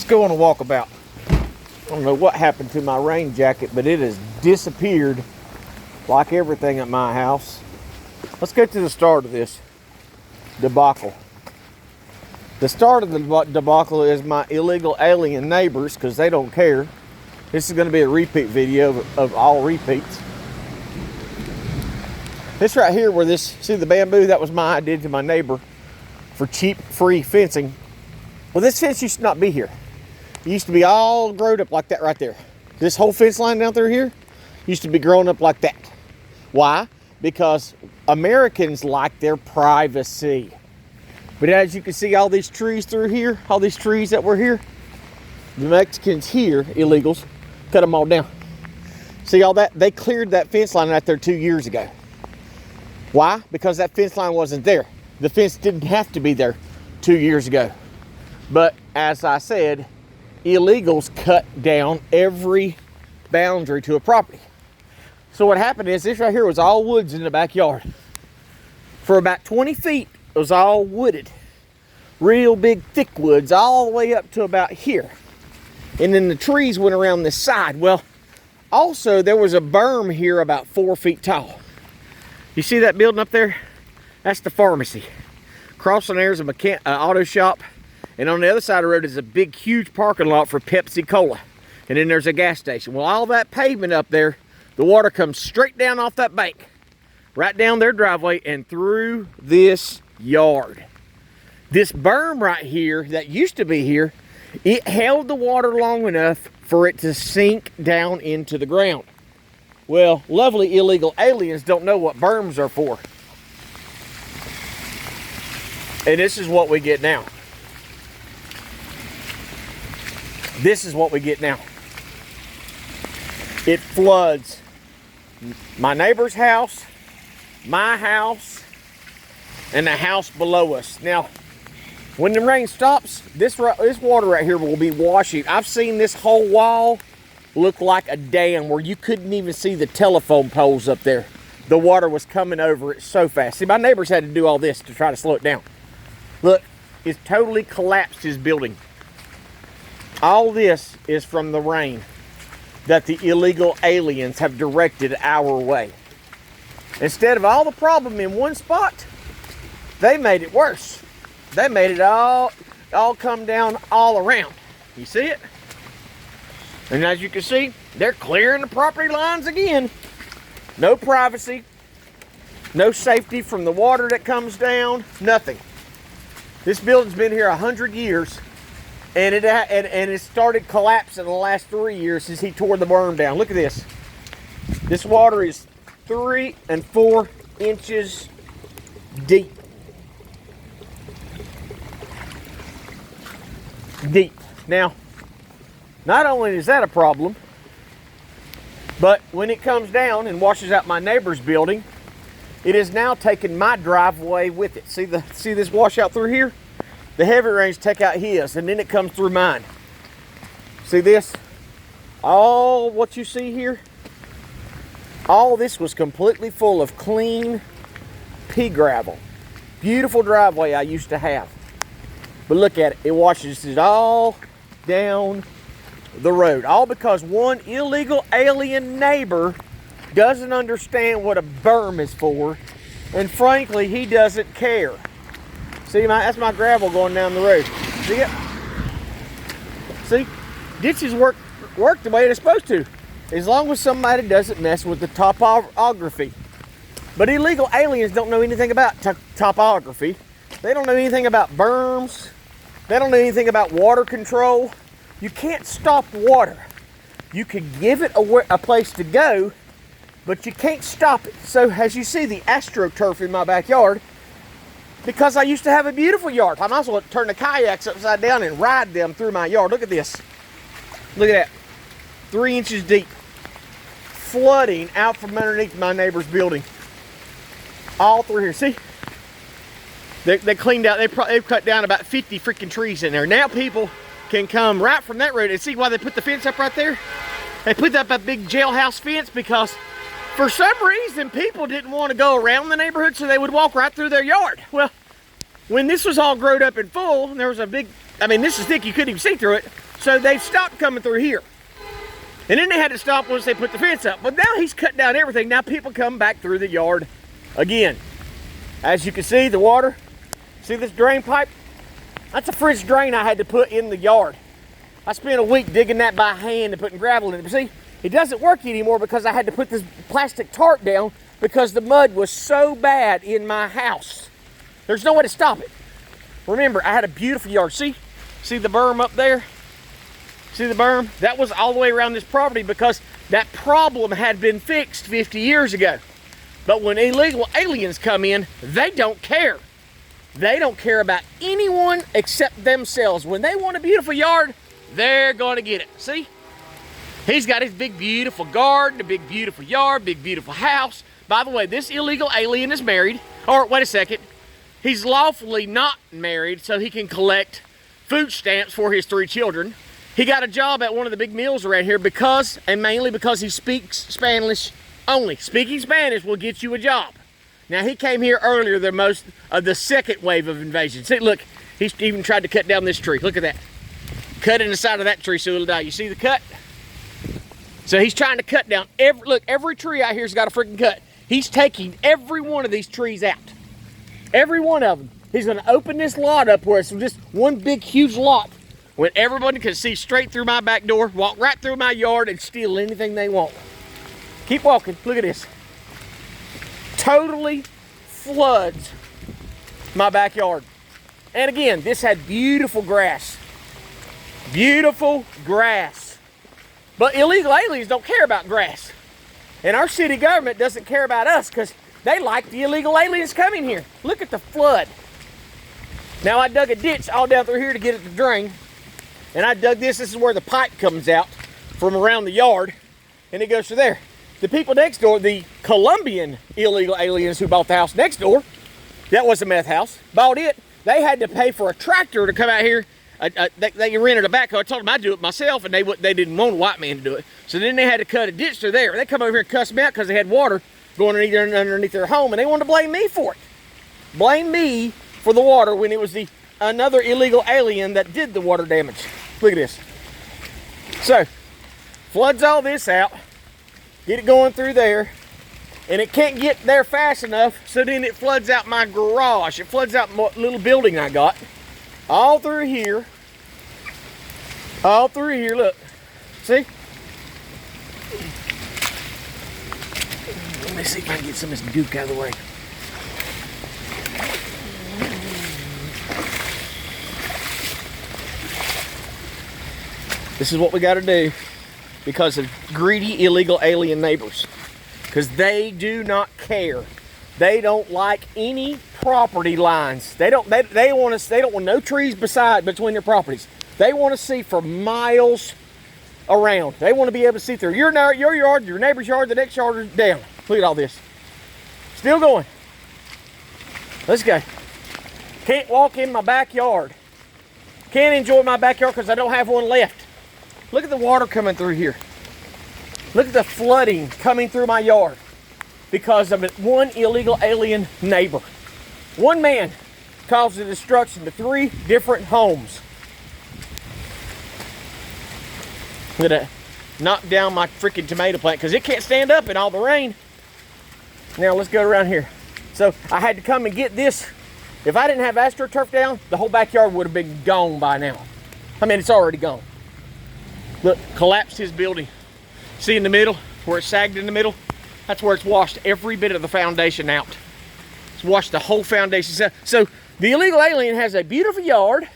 go on a walkabout. I don't know what happened to my rain jacket, but it has disappeared like everything at my house. Let's get to the start of this debacle. The start of the debacle is my illegal alien neighbors, because they don't care. This is going to be a repeat video of all repeats. This right here where this, see the bamboo, that was my idea to my neighbor for cheap, free fencing. Well, this fence used to not be here. It used to be all grown up like that right there. This whole fence line down through here used to be grown up like that. Why? Because Americans like their privacy. But as you can see, all these trees through here, all these trees that were here, the Mexicans here, illegals, cut them all down. See all that? They cleared that fence line right there 2 years ago. Why? Because that fence line wasn't there. The fence didn't have to be there 2 years ago. But as I said, illegals cut down every boundary to a property. So what happened is this right here was all woods in the backyard. For about 20 feet, it was all wooded. Real big thick woods all the way up to about here. And then the trees went around this side. Well, also there was a berm here about 4 feet tall. You see that building up there? That's the pharmacy. Crossing there is a auto shop. And on the other side of the road is a big, huge parking lot for Pepsi Cola. And then there's a gas station. Well, all that pavement up there, the water comes straight down off that bank, right down their driveway and through this yard. This berm right here that used to be here, it held the water long enough for it to sink down into the ground. Well, lovely illegal aliens don't know what berms are for. And this is what we get now. This is what we get now. It floods my neighbor's house, my house, and the house below us. Now, when the rain stops, this water right here will be washing. I've seen this whole wall look like a dam where you couldn't even see the telephone poles up there. The water was coming over it so fast. See, my neighbors had to do all this to try to slow it down. Look, it's totally collapsed his building. All this is from the rain that the illegal aliens have directed our way. Instead of all the problem in one spot, they made it worse. They made it all come down all around. You see it? And as you can see, they're clearing the property lines again. No privacy, no safety from the water that comes down, nothing. This building's been here 100 years. And it started collapsing in the last 3 years since he tore the berm down. Look at this. This water is 3 and 4 inches deep. Deep. Now, not only is that a problem, but when it comes down and washes out my neighbor's building, it is now taking my driveway with it. See this washout through here? The heavy rains take out his, and then it comes through mine. See this? All what you see here, all this was completely full of clean pea gravel. Beautiful driveway I used to have. But look at it, it washes it all down the road. All because one illegal alien neighbor doesn't understand what a berm is for, and frankly, he doesn't care. See, that's my gravel going down the road. See it? See? Ditches work the way they're supposed to, as long as somebody doesn't mess with the topography. But illegal aliens don't know anything about topography. They don't know anything about berms. They don't know anything about water control. You can't stop water. You can give it a place to go, but you can't stop it. So as you see the AstroTurf in my backyard, because I used to have a beautiful yard. I might as well turn the kayaks upside down and ride them through my yard. Look at this. Look at that. 3 inches deep. Flooding out from underneath my neighbor's building. All through here. See? They cleaned out. They've cut down about 50 freaking trees in there. Now people can come right from that road. And see why they put the fence up right there? They put up a big jailhouse fence because for some reason, people didn't want to go around the neighborhood, so they would walk right through their yard. Well, when this was all growed up and full, and there was a big, I mean, this is thick, you couldn't even see through it. So they stopped coming through here. And then they had to stop once they put the fence up. But now he's cut down everything. Now people come back through the yard again. As you can see, the water, see this drain pipe? That's a French drain I had to put in the yard. I spent a week digging that by hand and putting gravel in it. But see, it doesn't work anymore because I had to put this plastic tarp down because the mud was so bad in my house. There's no way to stop it. Remember, I had a beautiful yard. See the berm up there? See the berm? That was all the way around this property because that problem had been fixed 50 years ago. But when illegal aliens come in, they don't care. They don't care about anyone except themselves. When they want a beautiful yard, they're going to get it. See? He's got his big, beautiful garden, a big, beautiful yard, big, beautiful house. By the way, this illegal alien is married. Or, wait a second. He's lawfully not married, so he can collect food stamps for his 3 children. He got a job at one of the big mills around here because, and mainly because he speaks Spanish only. Speaking Spanish will get you a job. Now, he came here earlier than most of the second wave of invasion. See, look, he's even tried to cut down this tree. Look at that. Cut in the side of that tree so it'll die. You see the cut? So he's trying to cut down every tree out here's got a freaking cut. He's taking every one of these trees out. Every one of them. He's going to open this lot up where it's just one big, huge lot when everybody can see straight through my back door, walk right through my yard, and steal anything they want. Keep walking. Look at this. Totally floods my backyard. And again, this had beautiful grass. Beautiful grass. But illegal aliens don't care about grass. And our city government doesn't care about us because they like the illegal aliens coming here. Look at the flood. Now I dug a ditch all down through here to get it to drain. And I dug this. This is where the pipe comes out from around the yard. And it goes through there. The people next door, the Colombian illegal aliens who bought the house next door, that was a meth house, bought it. They had to pay for a tractor to come out here. They rented a backhoe. I told them I'd do it myself, and they didn't want a white man to do it. So then they had to cut a ditch through there. They come over here and cuss me out because they had water going underneath their home, and they wanted to blame me for it. Blame me for the water when it was another illegal alien that did the water damage. Look at this. So, floods all this out, get it going through there, and it can't get there fast enough, so then it floods out my garage. It floods out my little building I got. All through here, look, see? Let me see if I can get some of this gook out of the way. This is what we got to do because of greedy illegal alien neighbors. Because they do not care. They don't like any property lines. They don't want no trees between their properties. They want to see for miles around. They want to be able to see through your yard, your neighbor's yard, the next yard is down. Look at all this. Still going. Let's go. Can't walk in my backyard. Can't enjoy my backyard because I don't have one left. Look at the water coming through here. Look at the flooding coming through my yard because of one illegal alien neighbor. One man caused the destruction to 3 different homes. I'm gonna knock down my freaking tomato plant because it can't stand up in all the rain. Now let's go around here. So I had to come and get this. If I didn't have AstroTurf down, the whole backyard would have been gone by now. I mean, it's already gone. Look, collapsed his building. See in the middle, where it sagged in the middle? That's where it's washed every bit of the foundation out. It's washed the whole foundation. So the illegal alien has a beautiful yard,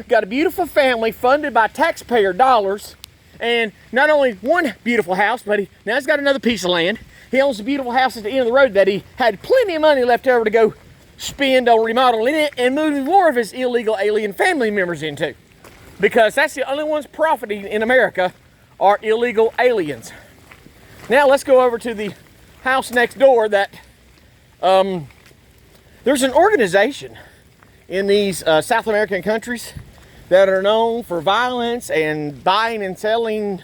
got a beautiful family funded by taxpayer dollars, and not only one beautiful house, but now he's got another piece of land. He owns a beautiful house at the end of the road that he had plenty of money left over to go spend on remodeling it and moving more of his illegal alien family members into. Because that's the only ones profiting in America are illegal aliens. Now let's go over to the house next door that there's an organization in these South American countries that are known for violence and buying and selling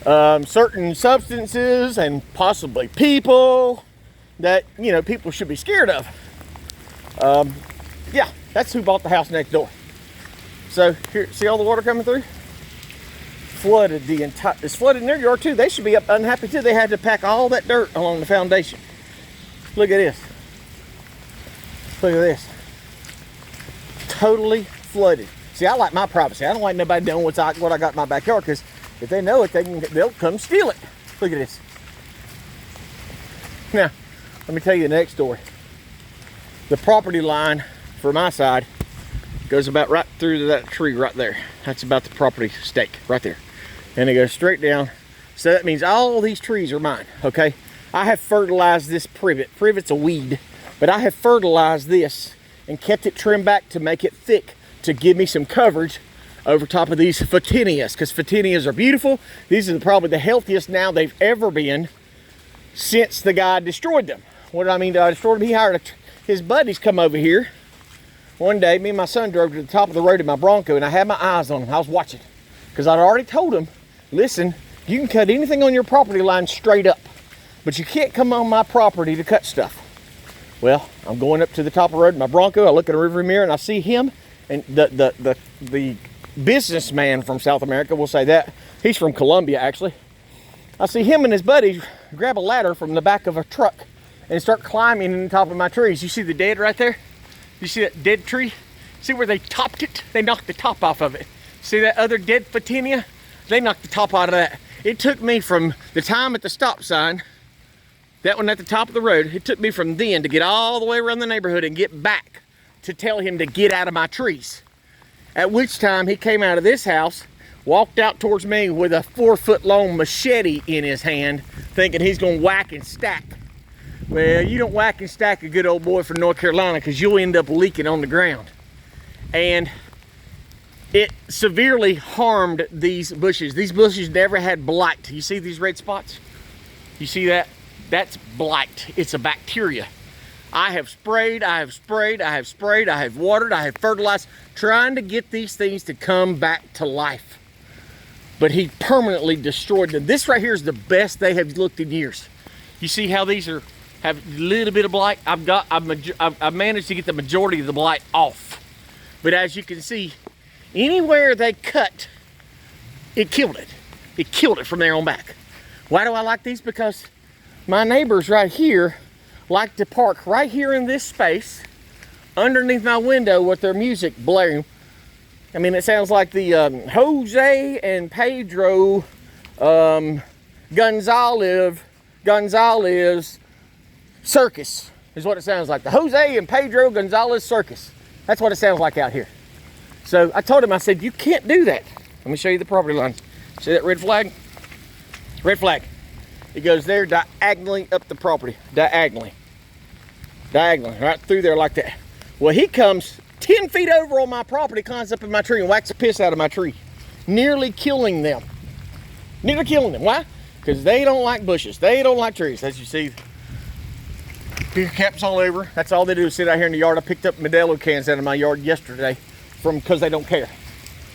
certain substances and possibly people that, you know, people should be scared of. Yeah, that's who bought the house next door. So here, see all the water coming through? flooded the entire, it's flooded in their yard too. They should be up unhappy too. They had to pack all that dirt along the foundation. Look at this. Look at this. Totally flooded. See, I like my privacy. I don't like nobody knowing what I got in my backyard, because if they know it, they'll come steal it. Look at this. Now, let me tell you the next story. The property line for my side goes about right through that tree right there. That's about the property stake right there. And it goes straight down. So that means all these trees are mine, okay? I have fertilized this privet. Privet's a weed, but I have fertilized this and kept it trimmed back to make it thick to give me some coverage over top of these photinias, because photinias are beautiful. These are probably the healthiest now they've ever been since the guy destroyed them. What do I mean by destroyed them? He hired his buddies come over here. One day, me and my son drove to the top of the road in my Bronco, and I had my eyes on him. I was watching, because I'd already told him, listen, you can cut anything on your property line straight up, but you can't come on my property to cut stuff. Well, I'm going up to the top of the road in my Bronco. I look in the rearview mirror and I see him, and the businessman from South America, we'll say that. He's from Colombia, actually. I see him and his buddies grab a ladder from the back of a truck and start climbing in the top of my trees. You see the dead right there? You see that dead tree? See where they topped it? They knocked the top off of it. See that other dead photinia? They knocked the top out of that. It took me from the time at the stop sign, that one at the top of the road, it took me from then to get all the way around the neighborhood and get back to tell him to get out of my trees. At which time he came out of this house, walked out towards me with a 4-foot-long machete in his hand, thinking he's gonna whack and stack. Well, you don't whack and stack a good old boy from North Carolina, because you'll end up leaking on the ground. And it severely harmed these bushes. These bushes never had blight. You see these red spots? You see that? That's blight. It's a bacteria. I have sprayed, I have sprayed, I have sprayed, I have watered, I have fertilized, trying to get these things to come back to life. But he permanently destroyed them. This right here is the best they have looked in years. You see how these have a little bit of blight? I've managed to get the majority of the blight off. But as you can see, anywhere they cut, it killed it. It killed it from there on back. Why do I like these? Because my neighbors right here like to park right here in this space underneath my window with their music blaring. I mean, it sounds like the Jose and Pedro Gonzalez circus is what it sounds like. The Jose and Pedro Gonzalez circus. That's what it sounds like out here. So I told him, I said, you can't do that. Let me show you the property line. See that red flag? Red flag. It goes there diagonally up the property. Diagonally, right through there like that. Well, he comes 10 feet over on my property, climbs up in my tree and whacks the piss out of my tree. Nearly killing them. Nearly killing them. Why? Because they don't like bushes. They don't like trees. As you see, beer caps all over. That's all they do is sit out here in the yard. I picked up Modelo cans out of my yard yesterday because they don't care.